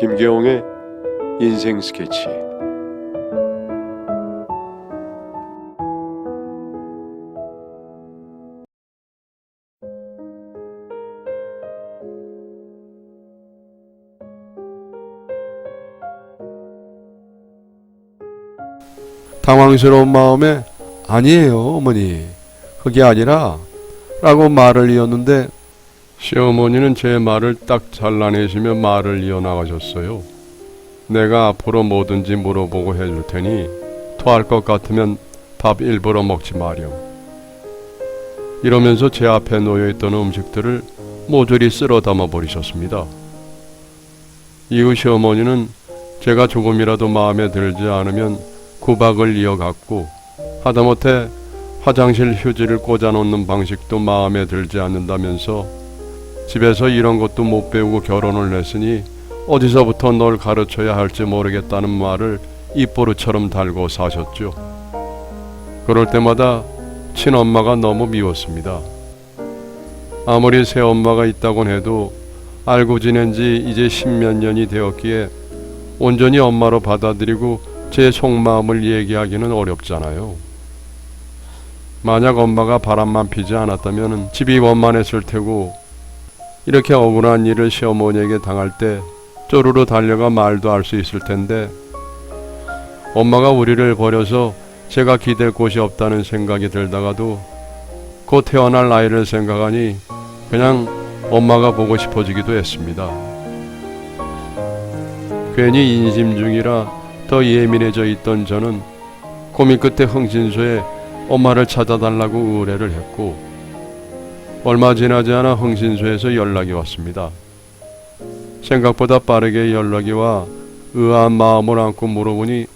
김계홍의 인생 스케치. 당황스러운 마음에 아니에요 어머니, 그게 아니라 라고 말을 이었는데 시어머니는 제 말을 딱 잘라내시며 말을 이어나가셨어요. 내가 앞으로 뭐든지 물어보고 해줄 테니 토할 것 같으면 밥 일부러 먹지 마렴. 이러면서 제 앞에 놓여있던 음식들을 모조리 쓸어 담아 버리셨습니다. 이후 시어머니는 제가 조금이라도 마음에 들지 않으면 구박을 이어갔고, 하다못해 화장실 휴지를 꽂아놓는 방식도 마음에 들지 않는다면서 집에서 이런 것도 못 배우고 결혼을 했으니 어디서부터 널 가르쳐야 할지 모르겠다는 말을 입버릇처럼 달고 사셨죠. 그럴 때마다 친엄마가 너무 미웠습니다. 아무리 새엄마가 있다곤 해도 알고 지낸 지 이제 10몇 년이 되었기에 온전히 엄마로 받아들이고 제 속마음을 얘기하기는 어렵잖아요. 만약 엄마가 바람만 피지 않았다면 집이 원만했을 테고, 이렇게 억울한 일을 시어머니에게 당할 때 쪼르르 달려가 말도 할 수 있을 텐데, 엄마가 우리를 버려서 제가 기댈 곳이 없다는 생각이 들다가도 곧 태어날 아이를 생각하니 그냥 엄마가 보고 싶어지기도 했습니다. 괜히 인심 중이라 더 예민해져 있던 저는 고민 끝에 흥신소에 엄마를 찾아달라고 의뢰를 했고, 얼마 지나지 않아 흥신소에서 연락이 왔습니다. 생각보다 빠르게 연락이 와 의아한 마음을 안고 물어보니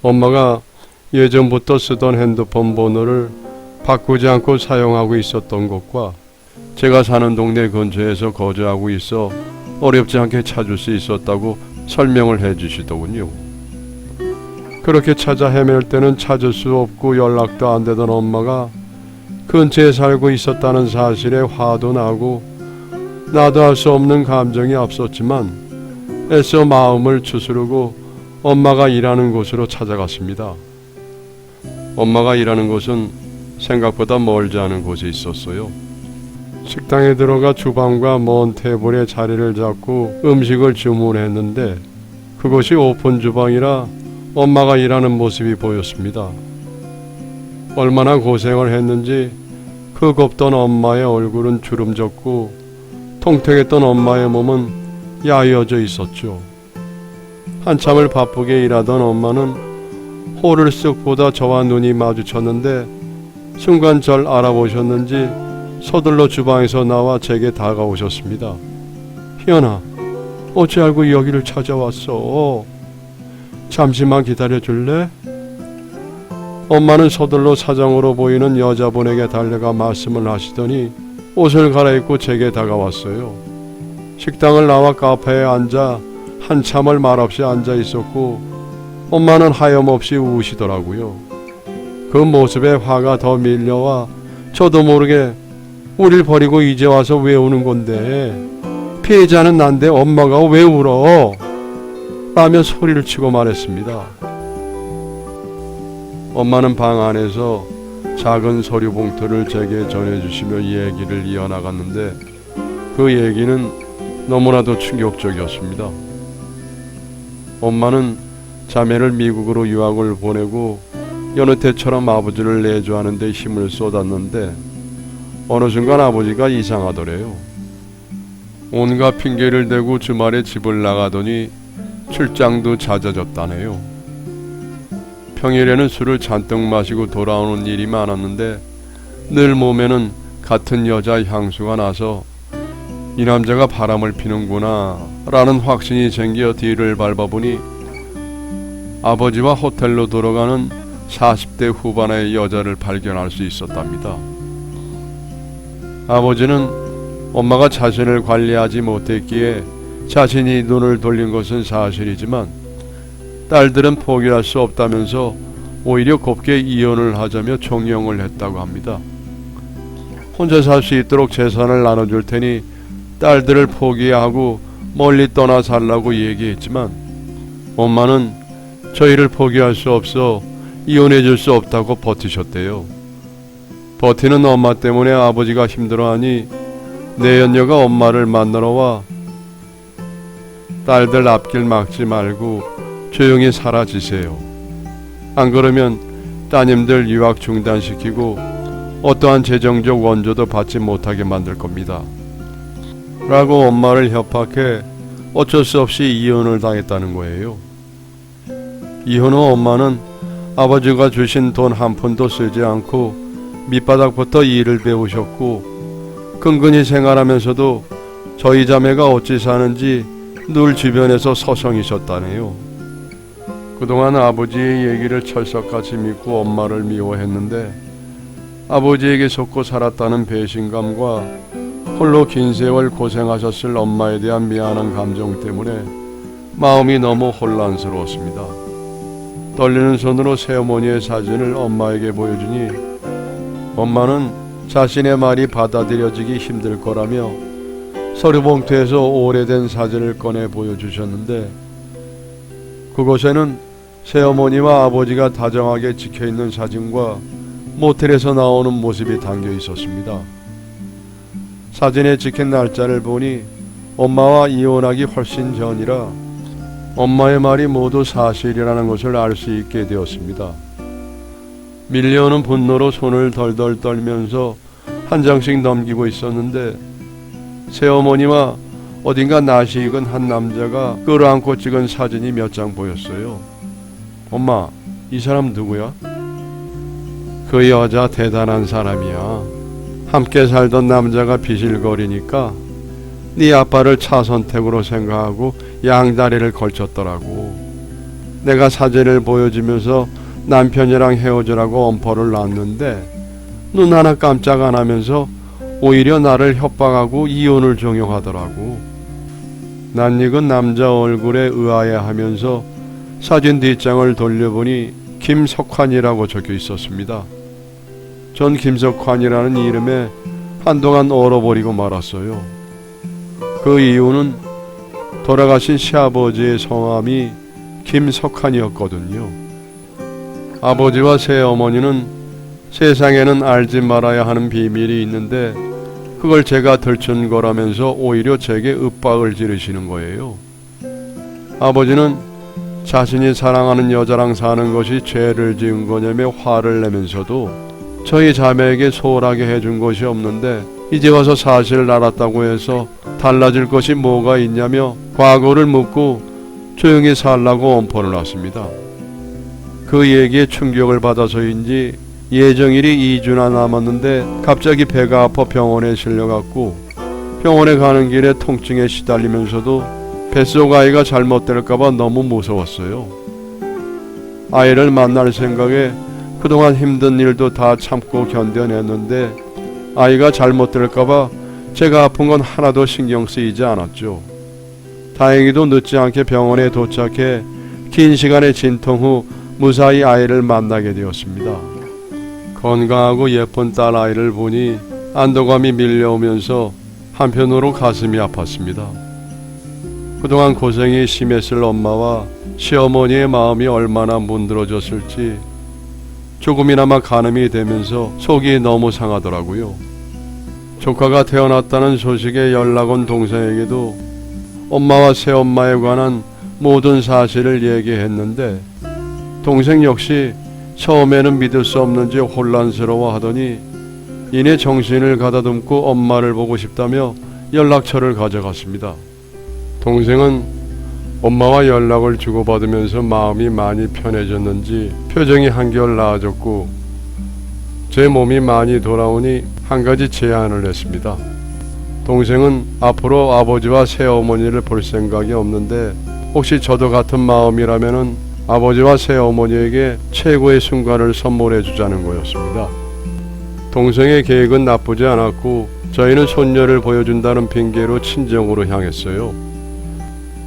엄마가 예전부터 쓰던 핸드폰 번호를 바꾸지 않고 사용하고 있었던 것과 제가 사는 동네 근처에서 거주하고 있어 어렵지 않게 찾을 수 있었다고 설명을 해주시더군요. 그렇게 찾아 헤맬 때는 찾을 수 없고 연락도 안 되던 엄마가 근처에 살고 있었다는 사실에 화도 나고 나도 할 수 없는 감정이 앞섰지만 애써 마음을 추스르고 엄마가 일하는 곳으로 찾아갔습니다. 엄마가 일하는 곳은 생각보다 멀지 않은 곳에 있었어요. 식당에 들어가 주방과 먼 테이블에 자리를 잡고 음식을 주문했는데 그곳이 오픈 주방이라 엄마가 일하는 모습이 보였습니다. 얼마나 고생을 했는지 그 곱던 엄마의 얼굴은 주름졌고 통통했던 엄마의 몸은 야위어져 있었죠. 한참을 바쁘게 일하던 엄마는 홀을 쓱 보다 저와 눈이 마주쳤는데 순간 절 알아보셨는지 서둘러 주방에서 나와 제게 다가오셨습니다. 희연아, 어찌 알고 여기를 찾아왔어? 잠시만 기다려줄래? 엄마는 서둘러 사장으로 보이는 여자분에게 달려가 말씀을 하시더니 옷을 갈아입고 제게 다가왔어요. 식당을 나와 카페에 앉아 한참을 말없이 앉아 있었고 엄마는 하염없이 우시더라고요. 그 모습에 화가 더 밀려와 저도 모르게 우릴 버리고 이제 와서 왜 우는 건데? 피해자는 난데 엄마가 왜 울어? 라며 소리를 치고 말했습니다. 엄마는 방 안에서 작은 서류 봉투를 제게 전해주시며 얘기를 이어나갔는데 그 얘기는 너무나도 충격적이었습니다. 엄마는 자매를 미국으로 유학을 보내고 여느 때처럼 아버지를 내조하는 데 힘을 쏟았는데 어느 순간 아버지가 이상하더래요. 온갖 핑계를 대고 주말에 집을 나가더니 출장도 잦아졌다네요. 평일에는 술을 잔뜩 마시고 돌아오는 일이 많았는데 늘 몸에는 같은 여자 향수가 나서 이 남자가 바람을 피는구나 라는 확신이 생겨 뒤를 밟아보니 아버지와 호텔로 들어가는 40대 후반의 여자를 발견할 수 있었답니다. 아버지는 엄마가 자신을 관리하지 못했기에 자신이 눈을 돌린 것은 사실이지만 딸들은 포기할 수 없다면서 오히려 곱게 이혼을 하자며 종용을 했다고 합니다. 혼자 살 수 있도록 재산을 나눠줄 테니 딸들을 포기하고 멀리 떠나 살라고 얘기했지만 엄마는 저희를 포기할 수 없어 이혼해 줄 수 없다고 버티셨대요. 버티는 엄마 때문에 아버지가 힘들어하니 내연녀가 엄마를 만나러 와 딸들 앞길 막지 말고 조용히 사라지세요. 안 그러면 따님들 유학 중단시키고 어떠한 재정적 원조도 받지 못하게 만들 겁니다. 라고 엄마를 협박해 어쩔 수 없이 이혼을 당했다는 거예요. 이혼 후 엄마는 아버지가 주신 돈 한 푼도 쓰지 않고 밑바닥부터 일을 배우셨고 근근히 생활하면서도 저희 자매가 어찌 사는지 늘 주변에서 서성이셨다네요. 그동안 아버지의 얘기를 철석같이 믿고 엄마를 미워했는데 아버지에게 속고 살았다는 배신감과 홀로 긴 세월 고생하셨을 엄마에 대한 미안한 감정 때문에 마음이 너무 혼란스러웠습니다. 떨리는 손으로 새어머니의 사진을 엄마에게 보여주니 엄마는 자신의 말이 받아들여지기 힘들 거라며 서류 봉투에서 오래된 사진을 꺼내 보여주셨는데 그곳에는 새어머니와 아버지가 다정하게 지켜있는 사진과 모텔에서 나오는 모습이 담겨 있었습니다. 사진에 찍힌 날짜를 보니 엄마와 이혼하기 훨씬 전이라 엄마의 말이 모두 사실이라는 것을 알 수 있게 되었습니다. 밀려오는 분노로 손을 덜덜 떨면서 한 장씩 넘기고 있었는데 새어머니와 어딘가 낯이 익은 한 남자가 끌어안고 찍은 사진이 몇 장 보였어요. 엄마, 이 사람 누구야? 그 여자 대단한 사람이야. 함께 살던 남자가 비실거리니까 네 아빠를 차선택으로 생각하고 양다리를 걸쳤더라고. 내가 사진을 보여주면서 남편이랑 헤어지라고 엄포를 놨는데 눈 하나 깜짝 안 하면서 오히려 나를 협박하고 이혼을 종용하더라고. 낯익은 남자 얼굴에 의아해하면서 사진 뒷장을 돌려보니 김석환이라고 적혀 있었습니다. 전 김석환이라는 이름에 한동안 얼어버리고 말았어요. 그 이유는 돌아가신 시아버지의 성함이 김석환이었거든요. 아버지와 새어머니는 세상에는 알지 말아야 하는 비밀이 있는데 그걸 제가 들춘 거라면서 오히려 제게 윽박을 지르시는 거예요. 아버지는 자신이 사랑하는 여자랑 사는 것이 죄를 지은 거냐며 화를 내면서도 저희 자매에게 소홀하게 해준 것이 없는데 이제 와서 사실을 알았다고 해서 달라질 것이 뭐가 있냐며 과거를 묻고 조용히 살라고 엄포를 놨습니다. 그 얘기에 충격을 받아서인지 예정일이 2주나 남았는데 갑자기 배가 아파 병원에 실려갔고 병원에 가는 길에 통증에 시달리면서도 뱃속 아이가 잘못될까봐 너무 무서웠어요. 아이를 만날 생각에 그동안 힘든 일도 다 참고 견뎌냈는데 아이가 잘못될까봐 제가 아픈 건 하나도 신경 쓰이지 않았죠. 다행히도 늦지 않게 병원에 도착해 긴 시간의 진통 후 무사히 아이를 만나게 되었습니다. 건강하고 예쁜 딸 아이를 보니 안도감이 밀려오면서 한편으로 가슴이 아팠습니다. 그동안 고생이 심했을 엄마와 시어머니의 마음이 얼마나 문드러졌을지 조금이나마 가늠이 되면서 속이 너무 상하더라고요. 조카가 태어났다는 소식에 연락 온 동생에게도 엄마와 새엄마에 관한 모든 사실을 얘기했는데 동생 역시 처음에는 믿을 수 없는지 혼란스러워 하더니 이내 정신을 가다듬고 엄마를 보고 싶다며 연락처를 가져갔습니다. 동생은 엄마와 연락을 주고받으면서 마음이 많이 편해졌는지 표정이 한결 나아졌고 제 몸이 많이 돌아오니 한 가지 제안을 했습니다. 동생은 앞으로 아버지와 새어머니를 볼 생각이 없는데 혹시 저도 같은 마음이라면은 아버지와 새어머니에게 최고의 순간을 선물해 주자는 거였습니다. 동생의 계획은 나쁘지 않았고 저희는 손녀를 보여준다는 핑계로 친정으로 향했어요.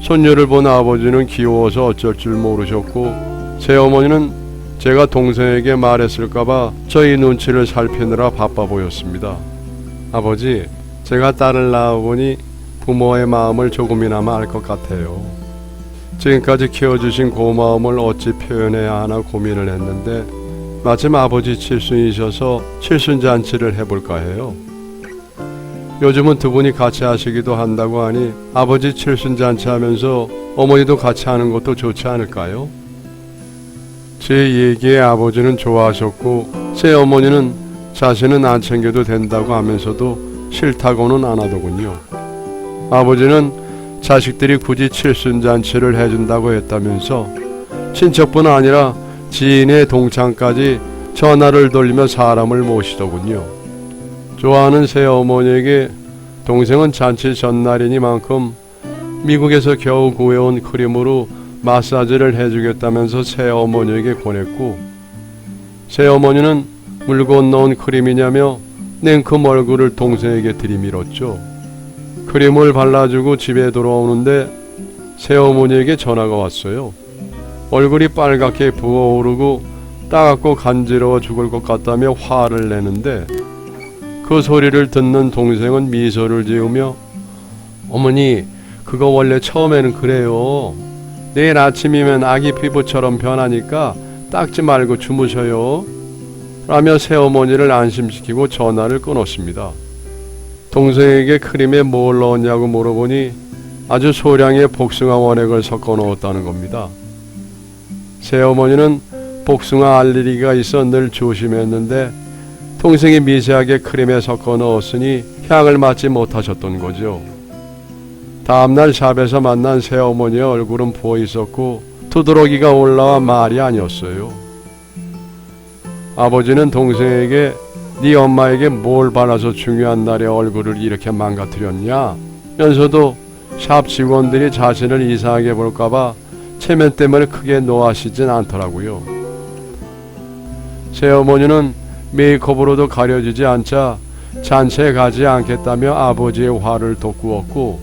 손녀를 본 아버지는 귀여워서 어쩔 줄 모르셨고 새어머니는 제가 동생에게 말했을까봐 저희 눈치를 살피느라 바빠 보였습니다. 아버지, 제가 딸을 낳아보니 부모의 마음을 조금이나마 알 것 같아요. 지금까지 키워주신 고마움을 어찌 표현해야 하나 고민을 했는데 마침 아버지 칠순이셔서 칠순잔치를 해볼까 해요. 요즘은 두 분이 같이 하시기도 한다고 하니 아버지 칠순잔치 하면서 어머니도 같이 하는 것도 좋지 않을까요? 제 얘기에 아버지는 좋아하셨고 제 어머니는 자신은 안 챙겨도 된다고 하면서도 싫다고는 안 하더군요. 아버지는 자식들이 굳이 칠순잔치를 해준다고 했다면서 친척뿐 아니라 지인의 동창까지 전화를 돌리며 사람을 모시더군요. 좋아하는 새어머니에게 동생은 잔치 전날이니만큼 미국에서 겨우 구해온 크림으로 마사지를 해주겠다면서 새어머니에게 권했고 새어머니는 물 건너온 크림이냐며 냉큼 얼굴을 동생에게 들이밀었죠. 크림을 발라주고 집에 돌아오는데 새어머니에게 전화가 왔어요. 얼굴이 빨갛게 부어오르고 따갑고 간지러워 죽을 것 같다며 화를 내는데 그 소리를 듣는 동생은 미소를 지으며 어머니 그거 원래 처음에는 그래요. 내일 아침이면 아기 피부처럼 변하니까 닦지 말고 주무셔요. 라며 새어머니를 안심시키고 전화를 끊었습니다. 동생에게 크림에 뭘 넣었냐고 물어보니 아주 소량의 복숭아 원액을 섞어 넣었다는 겁니다. 새어머니는 복숭아 알레르기가 있어 늘 조심했는데 동생이 미세하게 크림에 섞어 넣었으니 향을 맡지 못하셨던 거죠. 다음날 샵에서 만난 새어머니의 얼굴은 부어 있었고 두드러기가 올라와 말이 아니었어요. 아버지는 동생에게 네 엄마에게 뭘 발라서 중요한 날에 얼굴을 이렇게 망가뜨렸냐 면서도 샵 직원들이 자신을 이상하게 볼까봐 체면 때문에 크게 노하시진 않더라고요. 새어머니는 메이크업으로도 가려지지 않자 잔치에 가지 않겠다며 아버지의 화를 돋구었고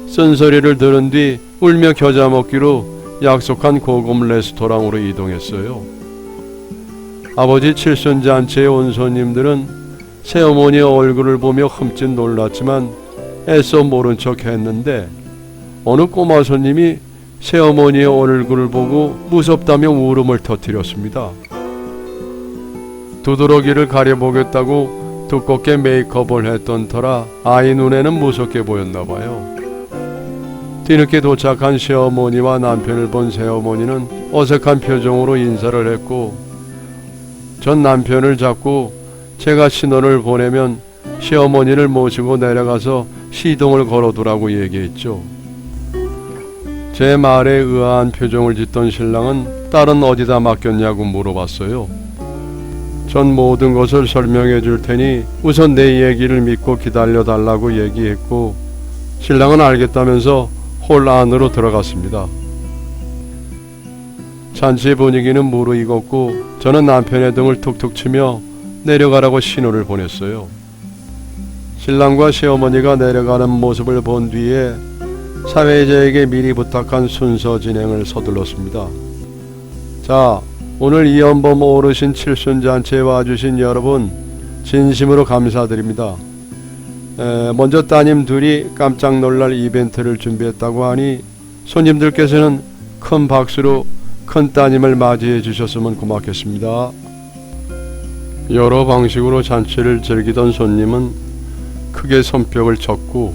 쓴소리를 들은 뒤 울며 겨자 먹기로 약속한 고급 레스토랑으로 이동했어요. 아버지 칠순잔치에 온 손님들은 새어머니의 얼굴을 보며 흠칫 놀랐지만 애써 모른 척 했는데 어느 꼬마 손님이 새어머니의 얼굴을 보고 무섭다며 울음을 터뜨렸습니다. 두드러기를 가려보겠다고 두껍게 메이크업을 했던 터라 아이 눈에는 무섭게 보였나 봐요. 뒤늦게 도착한 시어머니와 남편을 본 새어머니는 어색한 표정으로 인사를 했고 전 남편을 잡고 제가 신호를 보내면 시어머니를 모시고 내려가서 시동을 걸어두라고 얘기했죠. 제 말에 의아한 표정을 짓던 신랑은 딸은 어디다 맡겼냐고 물어봤어요. 전 모든 것을 설명해 줄 테니 우선 내 얘기를 믿고 기다려 달라고 얘기했고 신랑은 알겠다면서 홀 안으로 들어갔습니다. 잔치 분위기는 무르익었고 저는 남편의 등을 툭툭 치며 내려가라고 신호를 보냈어요. 신랑과 시어머니가 내려가는 모습을 본 뒤에 사회자에게 미리 부탁한 순서 진행을 서둘렀습니다. 자, 오늘 이연범 어르신 칠순잔치에 와주신 여러분 진심으로 감사드립니다. 먼저 따님 둘이 깜짝 놀랄 이벤트를 준비했다고 하니 손님들께서는 큰 박수로 큰 따님을 맞이해 주셨으면 고맙겠습니다. 여러 방식으로 잔치를 즐기던 손님은 크게 손뼉을 쳤고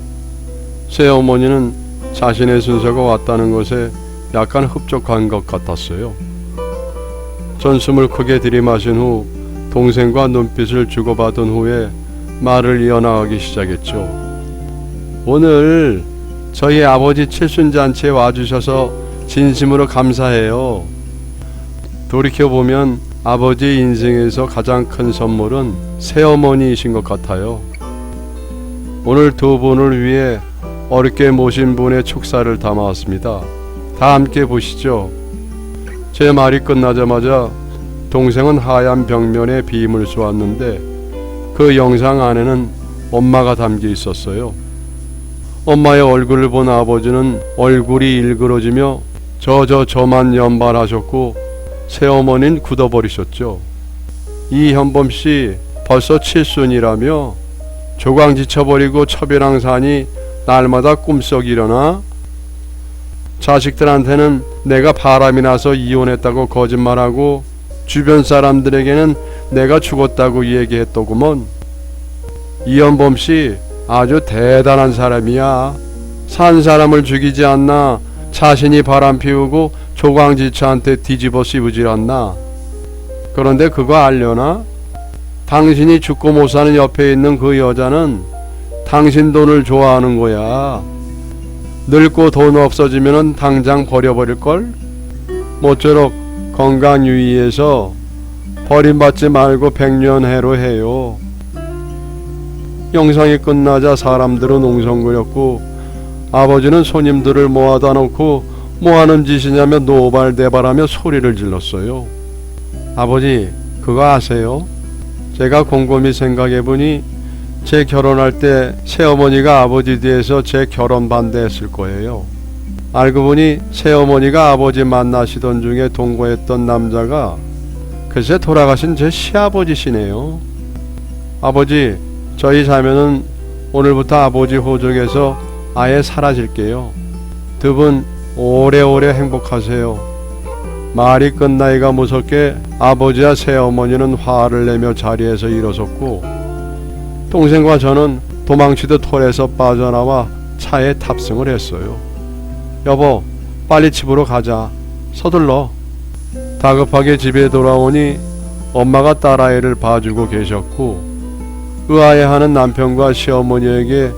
새어머니는 자신의 순서가 왔다는 것에 약간 흡족한 것 같았어요. 전 숨을 크게 들이마신 후 동생과 눈빛을 주고받은 후에 말을 이어나가기 시작했죠. 오늘 저희 아버지 칠순잔치에 와주셔서 진심으로 감사해요. 돌이켜보면 아버지 인생에서 가장 큰 선물은 새어머니이신 것 같아요. 오늘 두 분을 위해 어렵게 모신 분의 축사를 담아왔습니다. 다 함께 보시죠. 제 말이 끝나자마자 동생은 하얀 벽면에 빔을 쏘았는데 그 영상 안에는 엄마가 담겨 있었어요. 엄마의 얼굴을 본 아버지는 얼굴이 일그러지며 저만 연발하셨고 새어머니는 굳어버리셨죠. 이현범씨 벌써 칠순이라며 조광지쳐버리고 처벼랑사니 날마다 꿈속 일어나? 자식들한테는 내가 바람이 나서 이혼했다고 거짓말하고 주변 사람들에게는 내가 죽었다고 얘기했더구먼. 이연범 씨 아주 대단한 사람이야. 산 사람을 죽이지 않나 자신이 바람 피우고 조광지처한테 뒤집어 씌우질 않나. 그런데 그거 알려나? 당신이 죽고 못 사는 옆에 있는 그 여자는 당신 돈을 좋아하는 거야. 늙고 돈 없어지면은 당장 버려버릴걸? 모쪼록 건강 유의해서 버림받지 말고 백년해로 해요. 영상이 끝나자 사람들은 웅성거렸고 아버지는 손님들을 모아다 놓고 뭐하는 짓이냐며 노발대발하며 소리를 질렀어요. 아버지, 그거 아세요? 제가 곰곰이 생각해보니 제 결혼할 때 새어머니가 아버지 뒤에서 제 결혼 반대했을 거예요. 알고 보니 새어머니가 아버지 만나시던 중에 동거했던 남자가 글쎄 돌아가신 제 시아버지시네요. 아버지, 저희 자매는 오늘부터 아버지 호적에서 아예 사라질게요. 두 분 오래오래 행복하세요. 말이 끝나기가 무섭게 아버지와 새어머니는 화를 내며 자리에서 일어섰고 동생과 저는 도망치듯 톨에서 빠져나와 차에 탑승을 했어요. 여보, 빨리 집으로 가자. 서둘러. 다급하게 집에 돌아오니 엄마가 딸아이를 봐주고 계셨고 의아해하는 남편과 시어머니에게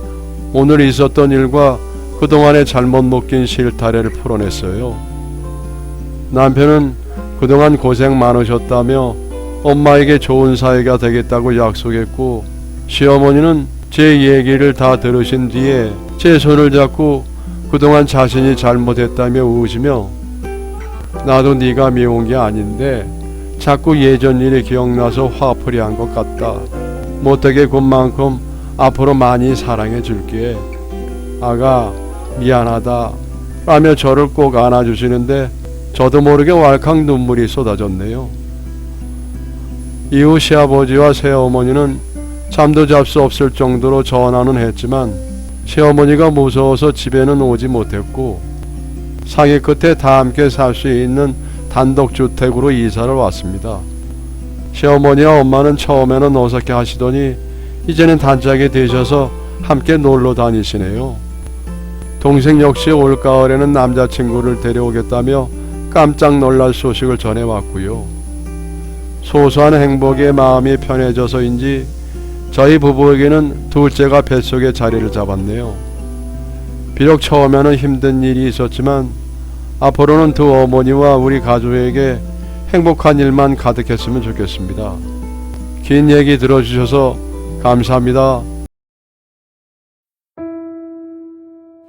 오늘 있었던 일과 그동안의 잘못 묶인 실타래를 풀어냈어요. 남편은 그동안 고생 많으셨다며 엄마에게 좋은 사이가 되겠다고 약속했고 시어머니는 제 얘기를 다 들으신 뒤에 제 손을 잡고 그동안 자신이 잘못했다며 우시며 나도 네가 미운 게 아닌데 자꾸 예전 일이 기억나서 화풀이 한 것 같다. 못되게 군 만큼 앞으로 많이 사랑해 줄게. 아가 미안하다 라며 저를 꼭 안아주시는데 저도 모르게 왈칵 눈물이 쏟아졌네요. 이후 시아버지와 새어머니는 잠도 잘 수 없을 정도로 전화는 했지만 시어머니가 무서워서 집에는 오지 못했고 상의 끝에 다 함께 살 수 있는 단독주택으로 이사를 왔습니다. 시어머니와 엄마는 처음에는 어색해 하시더니 이제는 단짝이 되셔서 함께 놀러 다니시네요. 동생 역시 올가을에는 남자친구를 데려오겠다며 깜짝 놀랄 소식을 전해왔고요. 소소한 행복에 마음이 편해져서인지 저희 부부에게는 둘째가 뱃속에 자리를 잡았네요. 비록 처음에는 힘든 일이 있었지만 앞으로는 두 어머니와 우리 가족에게 행복한 일만 가득했으면 좋겠습니다. 긴 얘기 들어주셔서 감사합니다.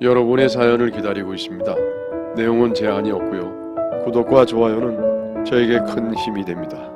여러분의 사연을 기다리고 있습니다. 내용은 제한이 없고요. 구독과 좋아요는 저에게 큰 힘이 됩니다.